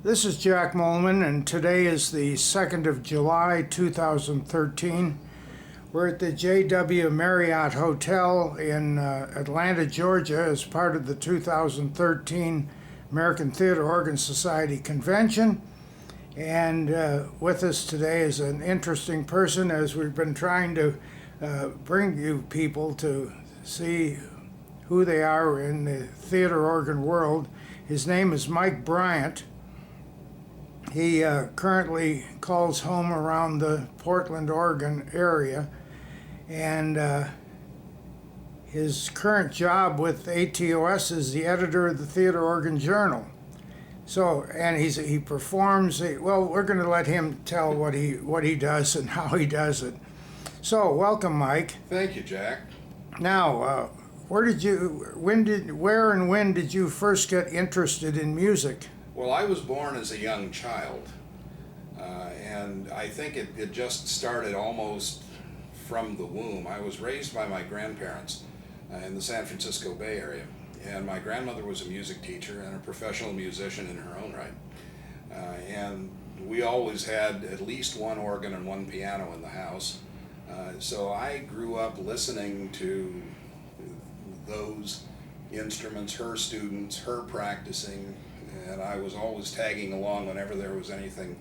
This is Jack Moelmann, and today is the 2nd of July 2013. We're at the J.W. Marriott Hotel in Atlanta, Georgia, as part of the 2013 American Theatre Organ Society Convention. And with us today is an interesting person, as we've been trying to bring you people to see who they are in the theater organ world. His name is Mike Bryant. He currently calls home around the Portland, Oregon area, and his current job with ATOS is the editor of the Theatre Organ Journal. So, and he performs. Well, we're going to let him tell what he does and how he does it. So, welcome, Mike. Thank you, Jack. Now, where and when did you first get interested in music? Well, I was born as a young child, and I think it just started almost from the womb. I was raised by my grandparents in the San Francisco Bay Area, and my grandmother was a music teacher and a professional musician in her own right. And we always had at least one organ and one piano in the house, so I grew up listening to those instruments, her students, her practicing, and I was always tagging along whenever there was anything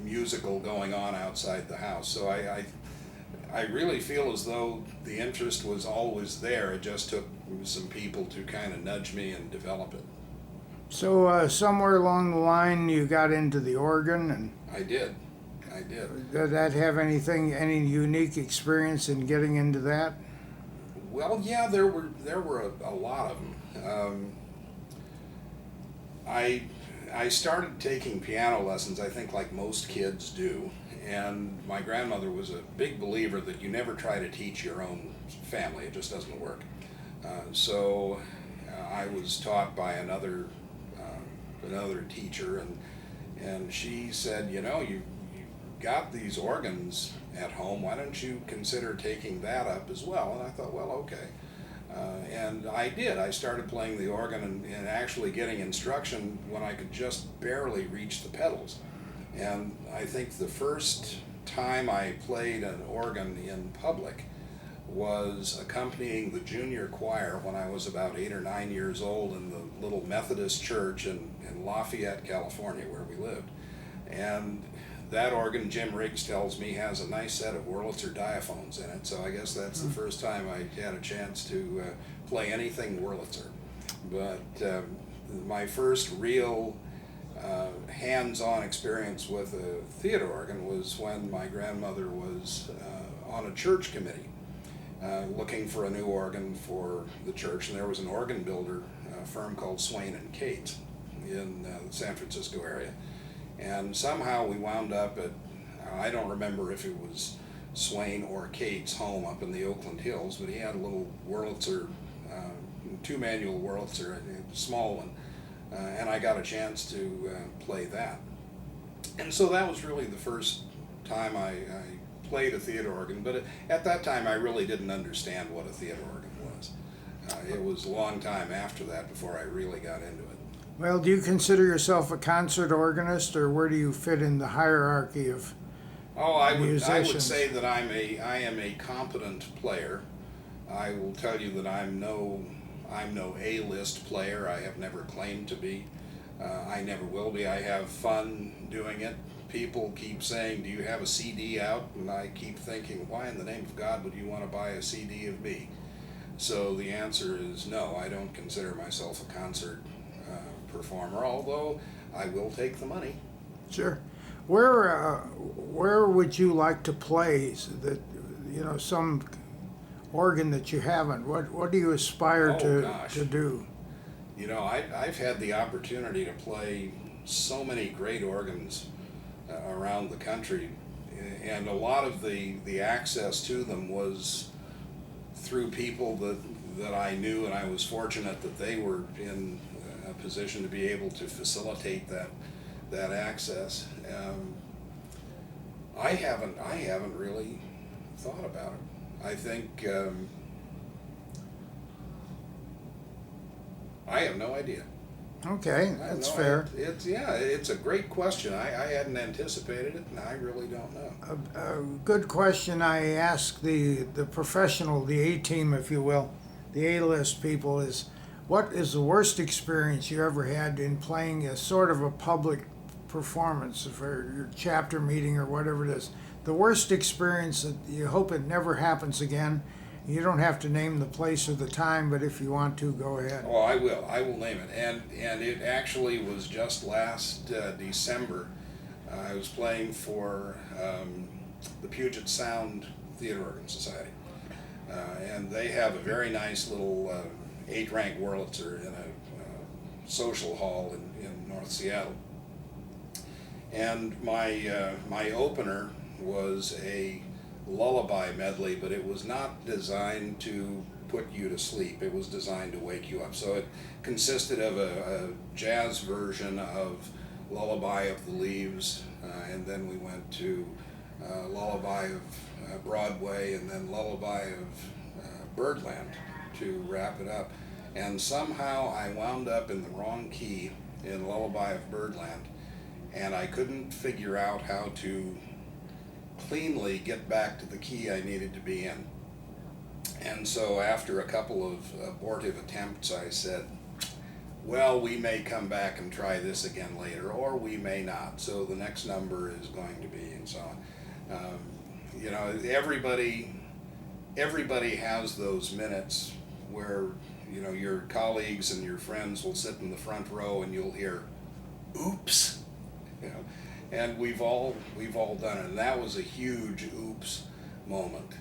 musical going on outside the house. So I really feel as though the interest was always there. It just took some people to kind of nudge me and develop it. So somewhere along the line you got into the organ, and I did. Did that have any unique experience in getting into that? Well, yeah, there were a lot of them. I started taking piano lessons, I think, like most kids do, and my grandmother was a big believer that you never try to teach your own family. It just doesn't work. So I was taught by another teacher, and she said, you know, you got these organs at home, why don't you consider taking that up as well? And I thought, well, okay. And I did. I started playing the organ and actually getting instruction when I could just barely reach the pedals. And I think the first time I played an organ in public was accompanying the junior choir when I was about 8 or 9 years old in the little Methodist church in Lafayette, California, where we lived. And that organ, Jim Riggs tells me, has a nice set of Wurlitzer diaphones in it, so I guess that's the first time I had a chance to play anything Wurlitzer. But my first real hands-on experience with a theater organ was when my grandmother was on a church committee looking for a new organ for the church, and there was an organ builder firm called Swain and Cates in the San Francisco area. And somehow we wound up at, I don't remember if it was Swain or Cates' home up in the Oakland Hills, but he had a little Wurlitzer, two-manual Wurlitzer, a small one, and I got a chance to play that. And so that was really the first time I played a theater organ, but at that time I really didn't understand what a theater organ was. It was a long time after that before I really got into it. Well, do you consider yourself a concert organist, or where do you fit in the hierarchy of musicians? I would say that I am a competent player. I will tell you that I'm no A-list player. I have never claimed to be. I never will be. I have fun doing it. People keep saying, do you have a CD out? And I keep thinking, why in the name of God would you want to buy a CD of me? So the answer is no, I don't consider myself a concert performer, although I will take the money. Sure. Where would you like to play that, you know, some organ that you haven't? What do you aspire to do? You know, I've had the opportunity to play so many great organs around the country, and a lot of the access to them was through people that I knew, and I was fortunate that they were in a position to be able to facilitate that access. I haven't really thought about it. I think I have no idea. Okay, that's No, fair. it's a great question. I hadn't anticipated it, and I really don't know. A good question I ask the professional, the A team, if you will, the A-list people is, what is the worst experience you ever had in playing a sort of a public performance for your chapter meeting or whatever it is? The worst experience that you hope it never happens again. You don't have to name the place or the time, but if you want to, go ahead. Oh, I will. I will name it. And it actually was just last December. I was playing for the Puget Sound Theatre Organ Society. And they have a very nice little 8-rank Wurlitzer in a social hall in North Seattle. And my opener was a lullaby medley, but it was not designed to put you to sleep. It was designed to wake you up. So it consisted of a jazz version of Lullaby of the Leaves, and then we went to Lullaby of Broadway, and then Lullaby of Birdland to wrap it up. And somehow I wound up in the wrong key in Lullaby of Birdland, and I couldn't figure out how to cleanly get back to the key I needed to be in. And so after a couple of abortive attempts, I said, well, we may come back and try this again later, or we may not. So the next number is going to be, and so on. You know, everybody has those minutes where, you know, your colleagues and your friends will sit in the front row and you'll hear, oops, you know. And we've all done it, and that was a huge oops moment.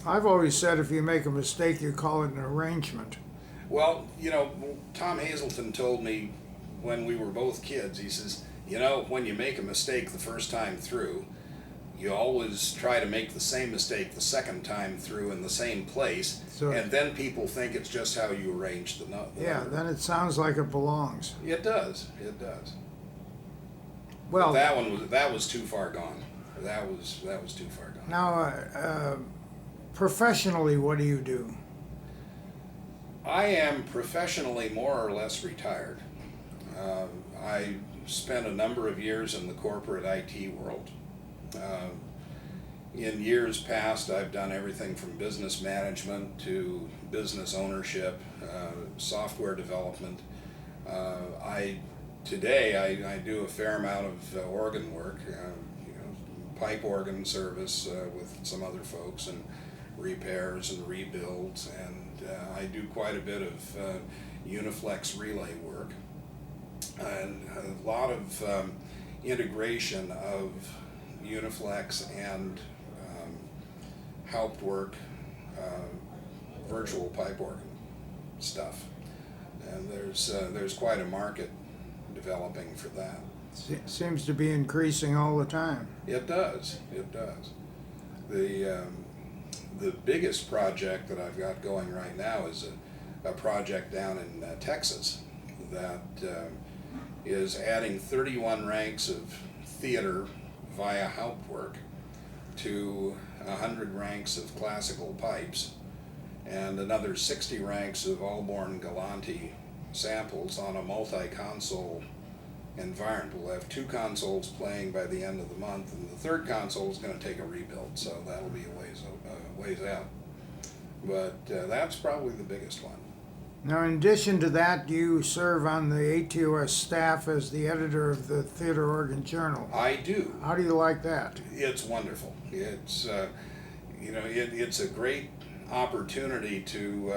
I've always said if you make a mistake, you call it an arrangement. Well, you know, Tom Hazelton told me when we were both kids, he says, you know, when you make a mistake the first time through, you always try to make the same mistake the second time through in the same place, and then people think it's just how you arrange the note. Yeah, then it sounds like it belongs. It does. It does. Well, that was too far gone. That was too far gone. Now, professionally, what do you do? I am professionally more or less retired. I spent a number of years in the corporate IT world. In years past, I've done everything from business management to business ownership, software development. Today I do a fair amount of organ work, you know, pipe organ service with some other folks, and repairs and rebuilds, and I do quite a bit of Uniflex relay work, and a lot of integration of Uniflex and helped work virtual pipe organ stuff, and there's quite a market developing for that. Seems to be increasing all the time. It does. It does. The biggest project that I've got going right now is a project down in Texas that is adding 31 ranks of theater via Hauptwerk to 100 ranks of classical pipes and another 60 ranks of Alborn Galanti samples on a multi-console environment. We'll have 2 consoles playing by the end of the month, and the third console is going to take a rebuild, so that'll be a ways out. But that's probably the biggest one. Now, in addition to that, you serve on the ATOS staff as the editor of the Theatre Organ Journal. I do. How do you like that? It's wonderful. It's you know, it's a great opportunity to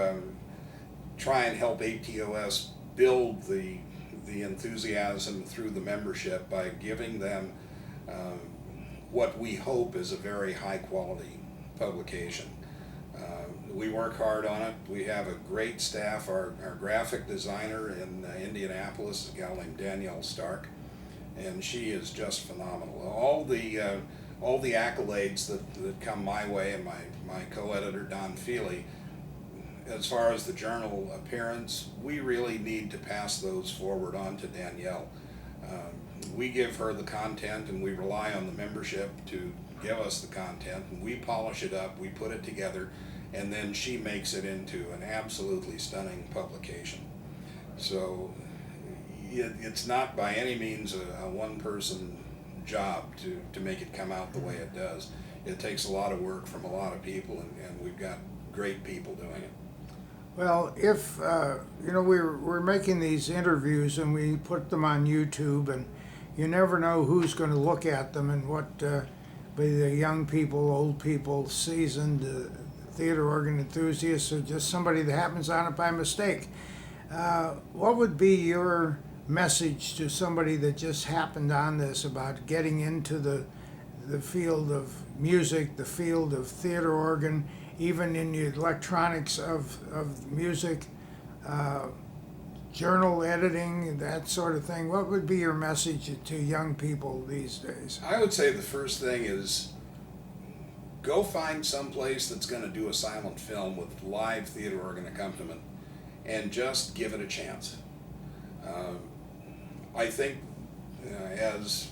try and help ATOS build the enthusiasm through the membership by giving them what we hope is a very high quality publication. We work hard on it. We have a great staff. Our graphic designer in Indianapolis is a gal named Danielle Stark, and she is just phenomenal. All the accolades that come my way, and my co-editor Don Feely, as far as the journal appearance, we really need to pass those forward on to Danielle. We give her the content, and we rely on the membership to give us the content, and we polish it up, we put it together, and then she makes it into an absolutely stunning publication. So it's not by any means a one-person job to make it come out the way it does. It takes a lot of work from a lot of people, and we've got great people doing it. Well, if, we're making these interviews and we put them on YouTube, and you never know who's going to look at them and what, be the young people, old people, seasoned theater organ enthusiasts, or just somebody that happens on it by mistake. What would be your message to somebody that just happened on this about getting into the field of music, the field of theater organ, even in the electronics of music, journal editing, that sort of thing? What would be your message to young people these days? I would say the first thing is go find some place that's going to do a silent film with live theater organ accompaniment and just give it a chance. I think, as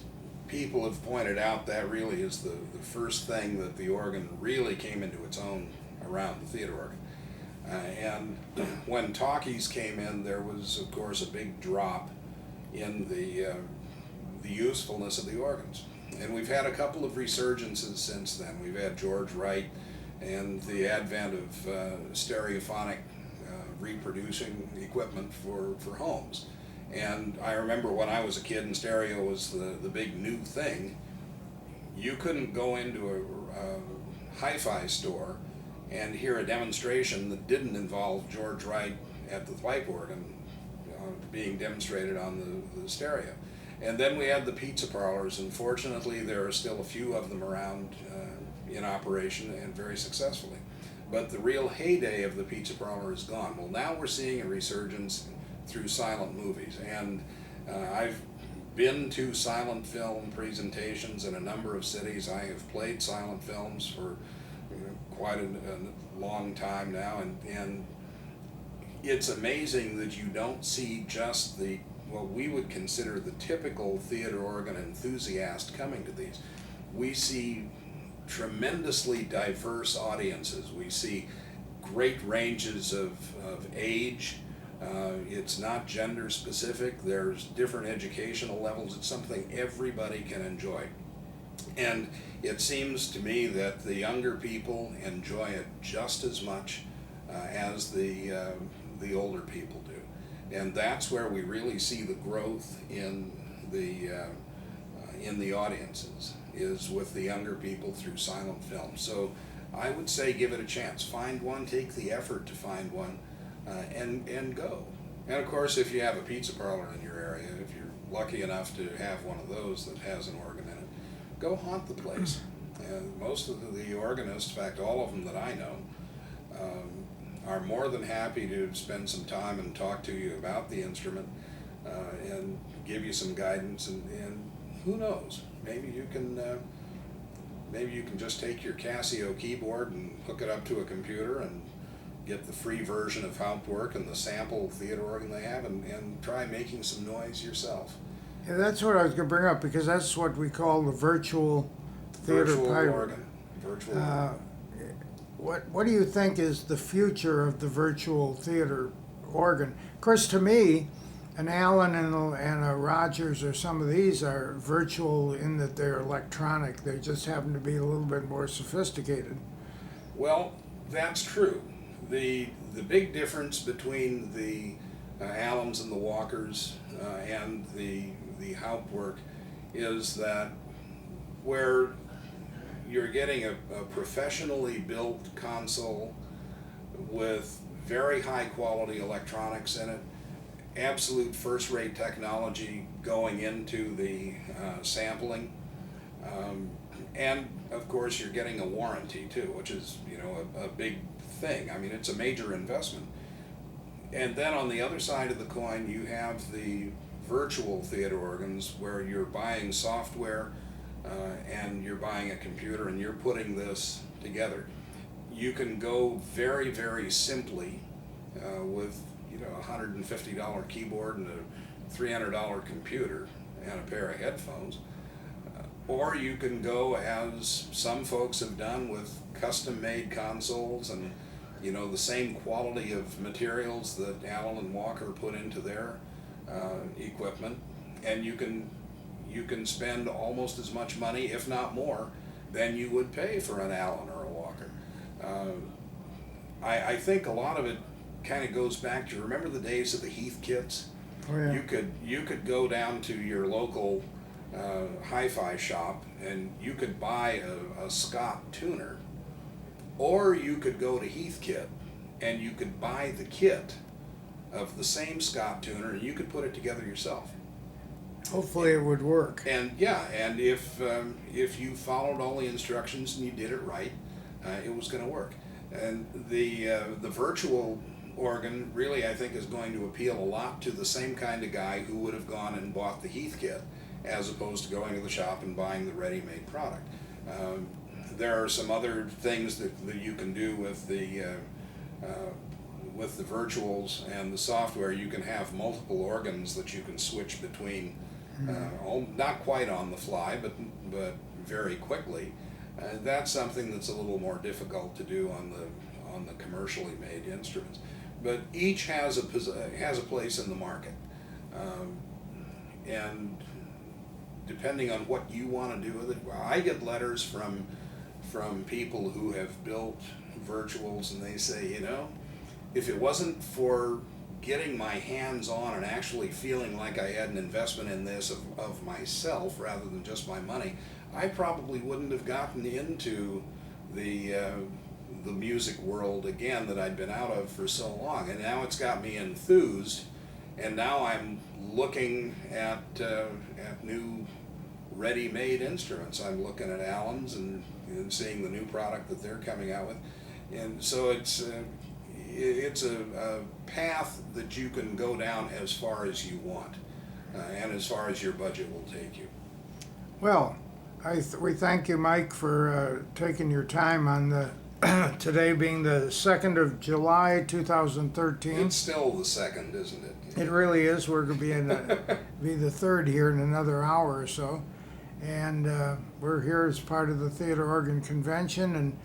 people have pointed out, that really is the first thing that the organ really came into its own around the theater organ. And when talkies came in, there was, of course, a big drop in the usefulness of the organs. And we've had a couple of resurgences since then. We've had George Wright and the advent of stereophonic reproducing equipment for homes. And I remember when I was a kid and stereo was the big new thing, you couldn't go into a hi-fi store and hear a demonstration that didn't involve George Wright at the pipe organ being demonstrated on the stereo. And then we had the pizza parlors, and fortunately there are still a few of them around in operation and very successfully. But the real heyday of the pizza parlor is gone. Well, now we're seeing a resurgence through silent movies, and I've been to silent film presentations in a number of cities. I have played silent films for quite a long time now, and it's amazing that you don't see just what we would consider the typical theater organ enthusiast coming to these. We see tremendously diverse audiences. We see great ranges of age. It's not gender specific. There's different educational levels. It's something everybody can enjoy. And it seems to me that the younger people enjoy it just as much as the older people do. And that's where we really see the growth in the audiences, is with the younger people through silent film. So I would say give it a chance. Find one, take the effort to find one, and go. And of course, if you have a pizza parlor in your area, if you're lucky enough to have one of those that has an organ in it, go haunt the place. And most of the organists, in fact all of them that I know, are more than happy to spend some time and talk to you about the instrument and give you some guidance, and who knows, maybe you can just take your Casio keyboard and hook it up to a computer and get the free version of Hauptwerk and the sample theater organ they have, and try making some noise yourself. Yeah, that's what I was going to bring up, because that's what we call the virtual theater organ. Virtual organ. What do you think is the future of the virtual theater organ? Of course, to me, an Allen and a Rogers or some of these are virtual in that they're electronic. They just happen to be a little bit more sophisticated. Well, that's true. The big difference between the Allens and the Walkers and the Hauptwerk is that where you're getting a professionally built console with very high quality electronics in it, absolute first-rate technology going into the sampling, and of course you're getting a warranty too, which is a big thing. I mean, it's a major investment. And then on the other side of the coin, you have the virtual theater organs where you're buying software and you're buying a computer and you're putting this together. You can go very, very simply with a $150 keyboard and a $300 computer and a pair of headphones, or you can go, as some folks have done, with custom-made consoles and you know, the same quality of materials that Allen and Walker put into their equipment, and you can spend almost as much money, if not more, than you would pay for an Allen or a Walker. I think a lot of it kind of goes back to, remember the days of the Heath kits? Oh, yeah. You could go down to your local hi-fi shop and you could buy a Scott tuner, or you could go to Heath Kit and you could buy the kit of the same Scott tuner and you could put it together yourself. Hopefully it would work. And yeah, and if you followed all the instructions and you did it right, it was going to work. And the virtual organ really, I think, is going to appeal a lot to the same kind of guy who would have gone and bought the Heath kit as opposed to going to the shop and buying the ready-made product. There are some other things that you can do with the virtuals and the software. You can have multiple organs that you can switch between, not quite on the fly, but very quickly. That's something that's a little more difficult to do on the commercially made instruments. But each has a place in the market, and depending on what you want to do with it. I get letters from people who have built virtuals, and they say, you know, if it wasn't for getting my hands on and actually feeling like I had an investment in this of myself rather than just my money, I probably wouldn't have gotten into the music world again that I'd been out of for so long. And now it's got me enthused, and now I'm looking at new ready-made instruments. I'm looking at Allen's and seeing the new product that they're coming out with, and so it's a path that you can go down as far as you want, and as far as your budget will take you. Well, we thank you, Mike, for taking your time on the today being the 2nd of July 2013. It's still the 2nd, isn't it? It really is. We're going to be the 3rd here in another hour or so. And we're here as part of the Theatre Organ Convention. And,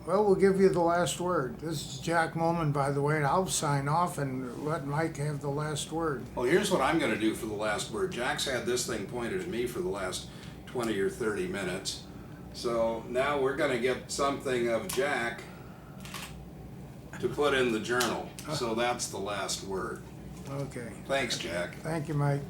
well, we'll give you the last word. This is Jack Moelmann, by the way, and I'll sign off and let Mike have the last word. Well, here's what I'm going to do for the last word. Jack's had this thing pointed at me for the last 20 or 30 minutes. So now we're going to get something of Jack to put in the journal. So that's the last word. Okay. Thanks, Jack. Thank you, Mike.